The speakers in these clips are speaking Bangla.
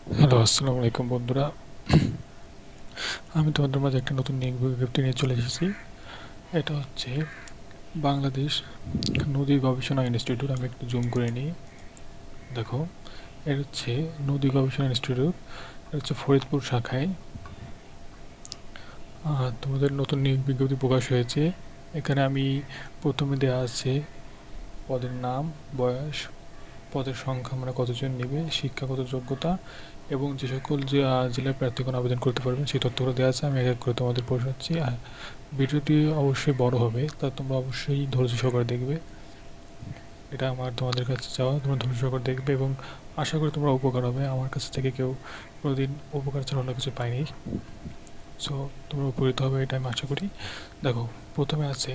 হ্যালো, আসসালামু আলাইকুম বন্ধুরা। আমি তোমাদের মাঝে একটা নতুন নিয়োগ বিজ্ঞপ্তি নিয়ে চলে এসেছি। এটা হচ্ছে বাংলাদেশ নদী গবেষণা ইনস্টিটিউট। আমি একটু জুম করে নিই। দেখো, এটা হচ্ছে নদী গবেষণা ইনস্টিটিউট। এটা হচ্ছে ফরিদপুর শাখায়। তোমাদের নতুন নিয়োগ বিজ্ঞপ্তি প্রকাশ হয়েছে। এখানে আমি প্রথমে দেওয়া আছে পদের নাম, বয়স, পদের সংখ্যা মানে কতজন নেবে, শিক্ষাগত যোগ্যতা এবং যে সকল জেলার প্রার্থীগণ আবেদন করতে পারবেন সেই তথ্যগুলো দেওয়া আছে। আমি এক এক করে তোমাদের পৌঁছাচ্ছি। আর ভিডিওটি অবশ্যই বড় হবে, তা তোমরা অবশ্যই ধৈর্য সহকারে দেখবে। এটা আমার তোমাদের কাছে চাওয়া, তোমরা ধৈর্য সহকারে দেখবে এবং আশা করি তোমরা উপকার হবে। আমার কাছ থেকে কেউ কোনোদিন উপকার ছাড়া অন্য কিছু পাইনি। সো তোমরা উপকৃত হবে, এটা আমি আশা করি। দেখো, প্রথমে আছে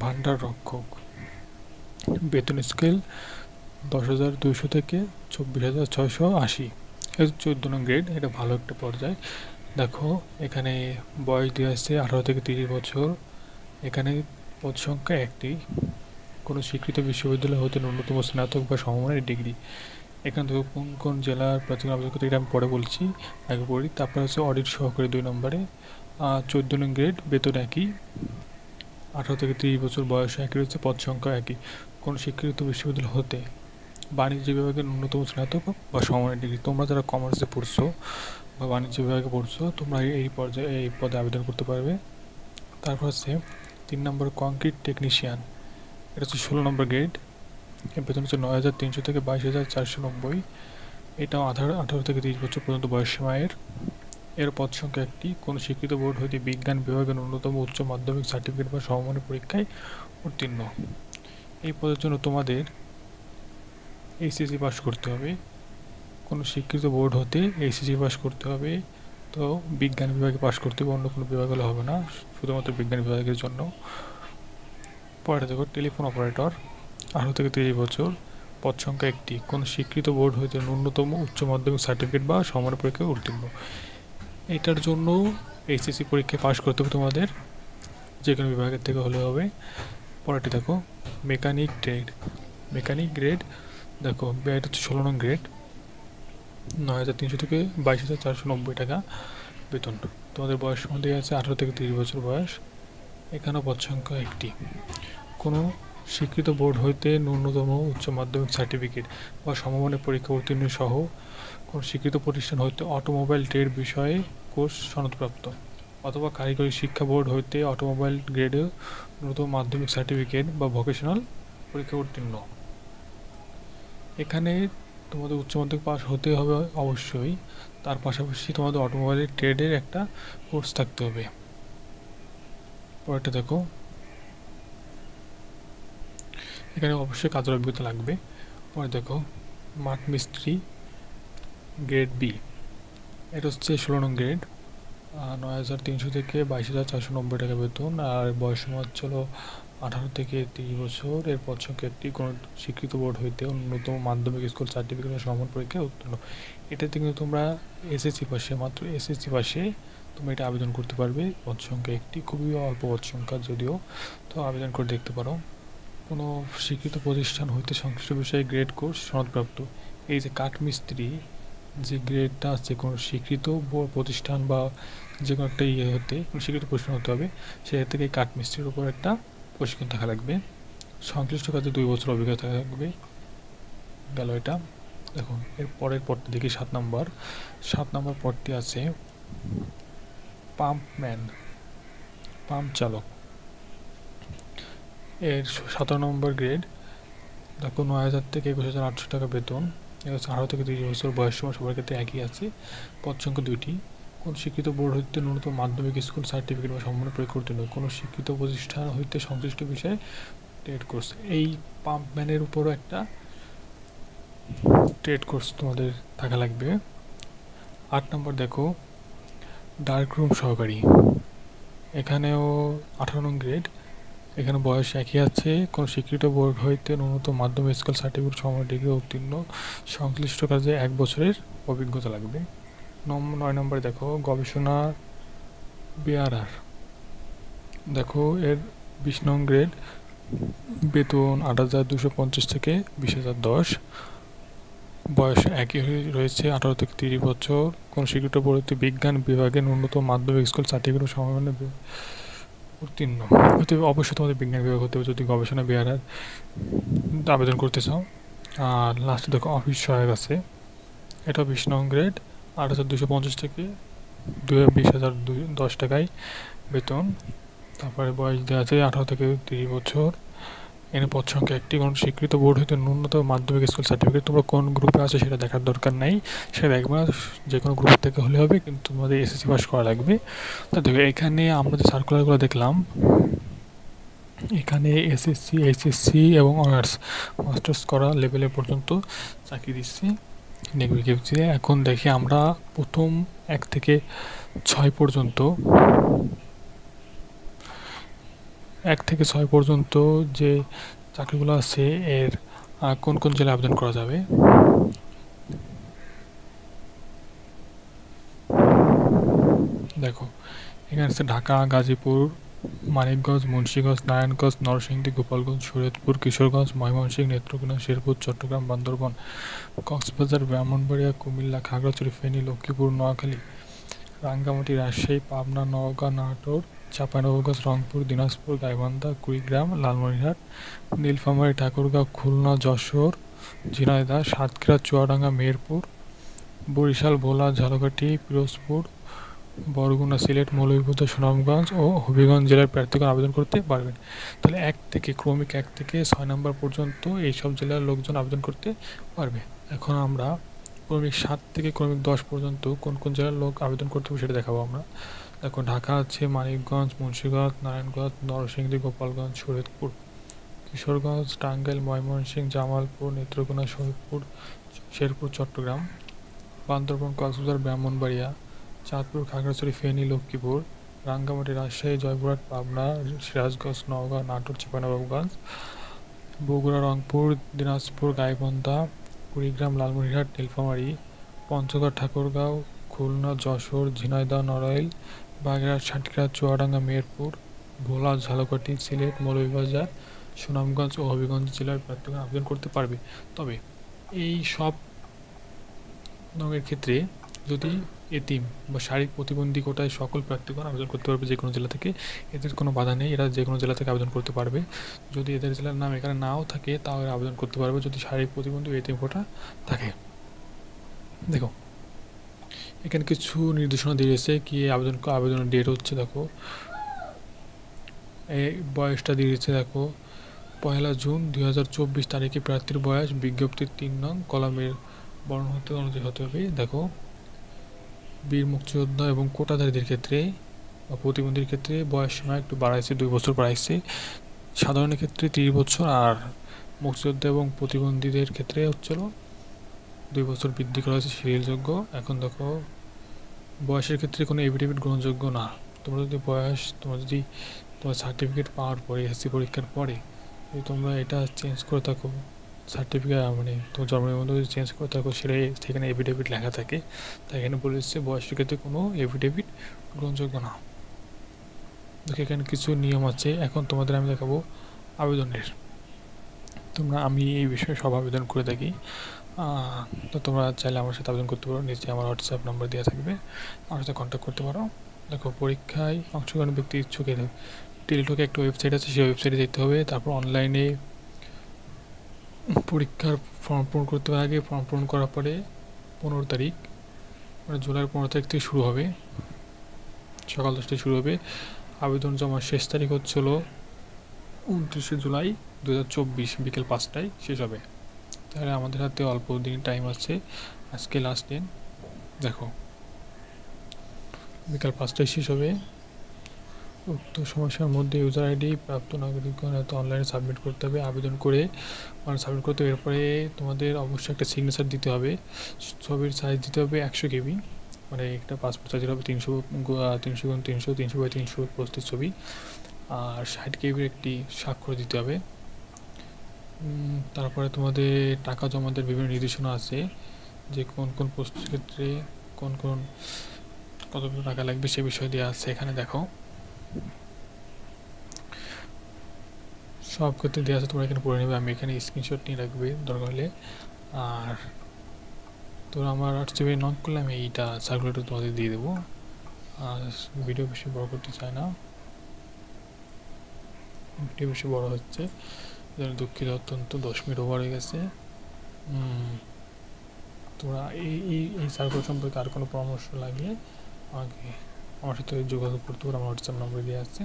ভান্ডার রক্ষক। বেতন স্কেল 10,200 থেকে 24,680। এটা 14 নং গ্রেড। এটা ভালো একটা পর্যায়। দেখো, এখানে বয়স দেওয়া আছে 18 থেকে 30 বছর। এখানে পদ সংখ্যা একটি। কোনো স্বীকৃত বিশ্ববিদ্যালয় হতে ন্যূনতম স্নাতক বা সমমানের ডিগ্রি। এখানে দেখো কোন কোন জেলার প্রার্থীগণ আবেদন করতে, এটা আমি পরে বলছি, আগে পড়ি। তারপর হচ্ছে অডিট সহকারী 2 নম্বরে, 14 নং গ্রেড, বেতন একই। 18 থেকে 30 বছর বয়স একই রয়েছে, পদ সংখ্যা একই। কোনো স্বীকৃত বিশ্ববিদ্যালয় হতে বাণিজ্য বিভাগের ন্যূনতম স্নাতক বা সমমানের ডিগ্রি। তোমরা যারা কমার্সে পড়ছো বা বাণিজ্য বিভাগে পড়ছো, তোমরা এই পর্যায়ে এই পদে আবেদন করতে পারবে। তারপর হচ্ছে 3 নম্বর কংক্রিট টেকনিশিয়ান। এটা হচ্ছে 16 নম্বর গ্রেড। এর বেতন হচ্ছে 9,300 থেকে 22,490। এটাও 18 থেকে 30 বছর পর্যন্ত বয়সসীমায়ের। এর পদ সংখ্যা একটি। কোনো স্বীকৃত বোর্ড হইতে বিজ্ঞান বিভাগের ন্যূনতম উচ্চ মাধ্যমিক সার্টিফিকেট বা সমমানের পরীক্ষায় উত্তীর্ণ। এই পদের জন্য তোমাদের এইচএসসি পাস করতে হবে। কোনো স্বীকৃত বোর্ড হতে এইচএসসি পাস করতে হবে। তো বিজ্ঞান বিভাগে পাস করতে হবে, অন্য কোনো বিভাগ হলে হবে না, শুধুমাত্র বিজ্ঞান বিভাগের জন্য। পরে দেখো, টেলিফোন অপারেটর, 18 থেকে 30 বছর, পদ সংখ্যা একটি। কোনো স্বীকৃত বোর্ড হইতে ন্যূনতম উচ্চ মাধ্যমিক সার্টিফিকেট বা সমান পরীক্ষায় উত্তীর্ণ। এটার জন্য এইচএসসি পরীক্ষায় পাস করতে হবে তোমাদের, যে কোনো বিভাগের থেকে হলে হবে। পরেরটি দেখো, মেকানিক ট্রেড। মেকানিক গ্রেড, দেখো এটা হচ্ছে 16 নং গ্রেড। 9,300 থেকে 22,490 টাকা বেতন। তোমাদের বয়স মধ্যে আছে 18 থেকে 30 বছর বয়স। এখানেও পদ সংখ্যা একটি। কোনো স্বীকৃত বোর্ড হইতে ন্যূনতম উচ্চ মাধ্যমিক সার্টিফিকেট বা সমমানের পরীক্ষা উত্তীর্ণ সহ কোনো স্বীকৃত প্রতিষ্ঠান হইতে অটোমোবাইল ট্রেড বিষয়ে কোর্স সনদপ্রাপ্ত অথবা কারিগরি শিক্ষা বোর্ড হইতে অটোমোবাইল গ্রেডে ন্যূনতম মাধ্যমিক সার্টিফিকেট বা ভোকেশনাল পরীক্ষা উত্তীর্ণ। এখানে তোমাদের উচ্চ মাধ্যমিক পাস হতে হবে অবশ্যই, তার পাশাপাশি তোমাদের অটোমোবাইলের ট্রেডের একটা কোর্স থাকতে হবে। পরেরটা দেখো, এখানে অবশ্যই কাজের অভিজ্ঞতা লাগবে। পরে দেখো, মাঠ মিস্ত্রি গ্রেড বি। এটা হচ্ছে 16 নং গ্রেড। 9,300 থেকে 22,490 টাকা বেতন। আর বয়সসীমা হচ্ছিল 18 থেকে 30 বছর। এর পদ সংখ্যা একটি। কোনো স্বীকৃত বোর্ড হইতে ন্যূনতম মাধ্যমিক স্কুল সার্টিফিকেট বা সমান পরীক্ষায় উত্তীর্ণ। এটাতে কিন্তু তোমরা এসএসসি পাশে, মাত্র এসএসসি পাশে তোমরা এটা আবেদন করতে পারবে। পদ সংখ্যা একটি, খুবই অল্প পদ সংখ্যা যদিও, তো আবেদন করে দেখতে পারো। কোনো স্বীকৃত প্রতিষ্ঠান হইতে সংশ্লিষ্ট বিষয়ে গ্রেড কোর্স সনদপ্রাপ্ত। এই যে কাঠমিস্ত্রি যে গ্রেডটা আছে, কোনো স্বীকৃত প্রতিষ্ঠান বা যে কোনো একটা হতে, কোনো স্বীকৃত প্রতিষ্ঠান হতে হবে, সে থেকে কাঠমিস্ত্রির উপর একটা প্রশিক্ষণ থাকা লাগবে। সংশ্লিষ্ট কাজে 2 বছর অভিজ্ঞতা থাকবে। গেল এটা। দেখুন, এর পরের পদটি দেখি 7 নম্বর। 7 নম্বর পদটি আছে পাম্পম্যান, পাম্প চালক। এর 17 নম্বর গ্রেড। দেখো, 9,000 থেকে 21,800 টাকা বেতন। এর হচ্ছে 18 থেকে 30 বছর বয়সসীমা সবার ক্ষেত্রে একই আছে। পদ সংখ্যা 2টি। কোন শিক্ষিত বোর্ড হইতে ন্যূনতম মাধ্যমিক স্কুল সার্টিফিকেট বা সম্মান পরীক্ষা উত্তীর্ণ। কোনো শিক্ষিত প্রতিষ্ঠান হইতে সংশ্লিষ্ট বিষয়ে ট্রেড কোর্স। এই পাম্পম্যানের উপরও একটা ট্রেড কোর্স তোমাদের থাকা লাগবে। 8 নম্বর দেখো, ডার্ক রুম সহকারী। এখানেও 18 নং গ্রেড। এখানে বয়স একই আছে। কোনো স্বীকৃত বোর্ড হইতে ন্যূনতম মাধ্যমিক স্কুল সার্টিফিকেট সময় ডিগ্রি উত্তীর্ণ, সংশ্লিষ্ট কাজে 1 বছরের অভিজ্ঞতা লাগবে। 9 নম্বরে দেখো, গবেষণা বিআরআর। দেখো, এর 20 নং গ্রেড। বেতন 8,250 থেকে 20,010। বয়স একই রয়েছে 18 থেকে 30 বছর। কোন স্বীকৃত পরবর্তী বিজ্ঞান বিভাগে ন্যূনতম মাধ্যমিক স্কুল সার্টিফিকেট সমাপনী উত্তীর্ণ হতে হবে। অবশ্যই তোমাদের বিজ্ঞান বিভাগ হতে হবে যদি গবেষণা বিভাগে আবেদন করতে চাও। আর লাস্টে দেখো অফিস সহায়ক আছে, এটা 20 নং গ্রেড, 8,250 থেকে 20,010 টাকায় বেতন। তারপরে বয়স দেওয়া আছে 18 থেকে 30 বছর। এখানে পদ সংখ্যা একটি। কোন স্বীকৃত বোর্ড হইতে ন্যূনতম মাধ্যমিক স্কুল সার্টিফিকেট, তোমরা কোন গ্রুপে আছে সেটা দেখার দরকার নাই, সেটা দেখবে না, যে কোনো গ্রুপ থেকে হলে হবে, কিন্তু তোমাদের এসএসসি পাস করা লাগবে। তা দেখো এখানে আমরা যে সার্কুলারগুলো দেখলাম, এখানে এসএসসি, এইচএসসি এবং অনার্স মাস্টার্স করা লেভেলে পর্যন্ত চাকরি দিচ্ছে নিয়োগ বিজ্ঞপ্তিতে। এখন দেখি আমরা প্রথম 1 থেকে 6 পর্যন্ত, 1 থেকে 6 পর্যন্ত যে চাকরিগুলো আছে এর কোন কোন জেলায় আবেদন করা যাবে। দেখো এখানে আছে ঢাকা, গাজীপুর, মানিকগঞ্জ, মুন্সিগঞ্জ, নারায়ণগঞ্জ, নরসিংদী, গোপালগঞ্জ, শরীয়তপুর, কিশোরগঞ্জ, ময়মনসিংহ, নেত্রকোনা, শেরপুর, চট্টগ্রাম, বান্দরবান, কক্সবাজার, ব্রাহ্মণবাড়িয়া, কুমিল্লা, খাগড়াছড়ি, ফেনী, লক্ষ্মীপুর, নোয়াখালী, রাঙ্গামাটি, রাজশাহী, পাবনা, নওগাঁ, নাটোর, চাঁপাইনবাবগঞ্জ, রংপুর, দিনাজপুর, গাইবান্ধা, কুড়িগ্রাম, লালমনিরহাট, নীলফামারী, ঠাকুরগাঁও, খুলনা, যশোর, ঝিনাইদহ, সাতক্ষীরা, চুয়াডাঙ্গা, মেহেরপুর, বরিশাল, ভোলা, ঝালকাঠি, পিরোজপুর, বরগুনা, সিলেট, মৌলভীবাজার, সুনামগঞ্জ ও হবিগঞ্জ জেলার প্রার্থীগণ আবেদন করতে পারবেন। তাহলে 1 থেকে ক্রমিক 1 থেকে 6 নম্বর পর্যন্ত এইসব জেলার লোকজন আবেদন করতে পারবে। এখন আমরা ক্রমিক 7 থেকে ক্রমিক 10 পর্যন্ত কোন কোন জেলার লোক আবেদন করতে হবে সেটা দেখাবো আমরা। দেখো ঢাকা আছে, মানিকগঞ্জ, মুন্সিগঞ্জ, নারায়ণগঞ্জ, নরসিংদী, গোপালগঞ্জ, শরীয়তপুর, কিশোরগঞ্জ, টাঙ্গাইল, ময়মনসিংহ, জামালপুর, নেত্রকোনা, শরীয়তপুর, শেরপুর, চট্টগ্রাম, বান্দরবান, কক্সবাজার, ব্রাহ্মণবাড়িয়া, চাঁদপুর, খাগড়াছড়ি, ফেনী, লক্ষ্মীপুর, রাঙ্গামাটি, রাজশাহী, জয়পুরহাট, পাবনা, সিরাজগঞ্জ, নওগাঁ, নাটোর, চাঁপাইনবাবগঞ্জ, বগুড়া, রংপুর, দিনাজপুর, গাইবান্ধা, কুড়িগ্রাম, লালমনিরহাট, নীলফামারী, পঞ্চগড়, ঠাকুরগাঁও, খুলনা, যশোর, ঝিনাইদহ, নড়াইল, বাগেরহাট, সাতক্ষীরা, চুয়াডাঙ্গা, মেহেরপুর, ভোলা, ঝালকাঠি, সিলেট, মৌলভীবাজার, সুনামগঞ্জ ও হবিগঞ্জ জেলার প্রার্থীগণ আবেদন করতে পারবে। তবে এই সব নিয়োগের ক্ষেত্রে যদি এতিম বা শারীরিক প্রতিবন্ধী কোটায় সকল প্রার্থীগণ আবেদন করতে পারবে যে কোনো জেলা থেকে, এদের কোনো বাধা নেই, এরা যে কোনো জেলা থেকে আবেদন করতে পারবে। যদি এদের জেলার নাম এখানে নাও থাকে তাও এরা আবেদন করতে পারবে যদি শারীরিক প্রতিবন্ধী এতিম কোটা থাকে। দেখো এখানে কিছু নির্দেশনা দিয়েছে কি আবেদনের ডেট হচ্ছে, দেখো এই বয়সটা দিয়েছে, দেখো 1 জুন 2024 তারিখে প্রার্থীর বয়স বিজ্ঞপ্তির 3 নং কলামের বর্ণ হতে অনুযায়ী হতে হবে। দেখো বীর মুক্তিযোদ্ধা এবং কোটাধারীদের ক্ষেত্রে বা প্রতিবন্ধীর ক্ষেত্রে বয়স সীমা একটু বাড়াইছে, 2 বছর বাড়াইছে। সাধারণের ক্ষেত্রে 30 বছর, আর মুক্তিযোদ্ধা এবং প্রতিবন্ধীদের ক্ষেত্রে হচ্ছিল 2 বছর বৃদ্ধি করা হয়েছে সিরিয়ালযোগ্য। এখন দেখো বয়সের ক্ষেত্রে কোনো এফিডেভিট গ্রহণযোগ্য না। তোমরা যদি তোমার সার্টিফিকেট পাওয়ার পরে এসএসসি পরীক্ষার পরে যদি তোমরা এটা চেঞ্জ করে থাকো, সার্টিফিকেট মানে তোমার জন্মের মধ্যে যদি চেঞ্জ করে থাকো সেখানে এফিডেভিট লেখা থাকে, তাই এখানে বলেছে বয়সের ক্ষেত্রে কোনো এফিডেভিট গ্রহণযোগ্য না। দেখো এখানে কিছু নিয়ম আছে। এখন তোমাদের আমি দেখাবো আবেদনের। আমি এই বিষয়ে সব আবেদন করে থাকি, তো তোমরা চাইলে আমার সাথে আবেদন করতে পারো, নিচে আমার হোয়াটসঅ্যাপ নাম্বার দেওয়া থাকবে, আমার সাথে কন্ট্যাক্ট করতে পারো। দেখো পরীক্ষায় অংশগ্রহণ ব্যক্তি ইচ্ছুক টেলিটকে একটা ওয়েবসাইট আছে, সেই ওয়েবসাইটে যেতে হবে। তারপর অনলাইনে পরীক্ষার ফর্ম পূরণ করতে হবে। আগে ফর্ম পূরণ করার পরে 15 তারিখ মানে জুলাইয়ের 15 তারিখ থেকে শুরু হবে, সকাল 10টায় শুরু হবে। আবেদন জমার শেষ তারিখ হচ্ছিল 29 জুলাই 2024 বিকেল 5টায় শেষ হবে। তাহলে আমাদের হাতে অল্প দিন টাইম আছে, আজকে লাস্ট দিন। দেখো বিকাল 5টায় শেষ হবে। উক্ত সমস্যার মধ্যে ইউজার আইডি প্রাপ্ত নাগরিকগণ অনলাইনে সাবমিট করতে হবে। আবেদন করে সাবমিট করতে হবে। এরপরে তোমাদের অবশ্যই একটা সিগনেচার দিতে হবে। ছবির সাইজ দিতে হবে 100 KB, মানে একটা পাসপোর্ট সাইজের হবে 300 × 300 300 × 335 ছবি, আর 60 KBর একটি স্বাক্ষর দিতে হবে। তারপরে তোমাদের টাকা জমাদের বিভিন্ন নির্দেশনা আছে, যে কোন কোন পোস্টের ক্ষেত্রে কতগুলো টাকা লাগবে সে বিষয়ে দেওয়া আছে এখানে। দেখো সব ক্ষেত্রে দেওয়া আছে, তোমরা এখানে পড়ে নেবে, আমি এখানে স্ক্রিনশট নিয়ে রাখবে দরকার হলে। আর তো আমার হোয়াটসঅ্যাপে নক করলে আমি এইটা সার্কুলেটর তোমাদের দিয়ে দেবো। আর ভিডিও বেশি বড় করতে চাই না, ভিডিও বেশি বড় হচ্ছে, দুঃখিত অত্যন্ত। 10 মিনিট ওভার হয়ে গেছে। তোমরা এই সার্কুলার সম্পর্কে আর কোনো পরামর্শ লাগলে আমাকে আমার সাথে যোগাযোগ করতে পারো, আমার হোয়াটসঅ্যাপ নম্বর দেওয়া আছে।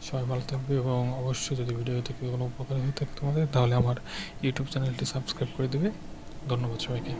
সবাই ভালো থাকবে, এবং অবশ্যই যদি ভিডিও থেকে কোনো উপকার হয়ে থাকে তোমাদের, তাহলে আমার ইউটিউব চ্যানেলটি সাবস্ক্রাইব করে দেবে। ধন্যবাদ সবাইকে।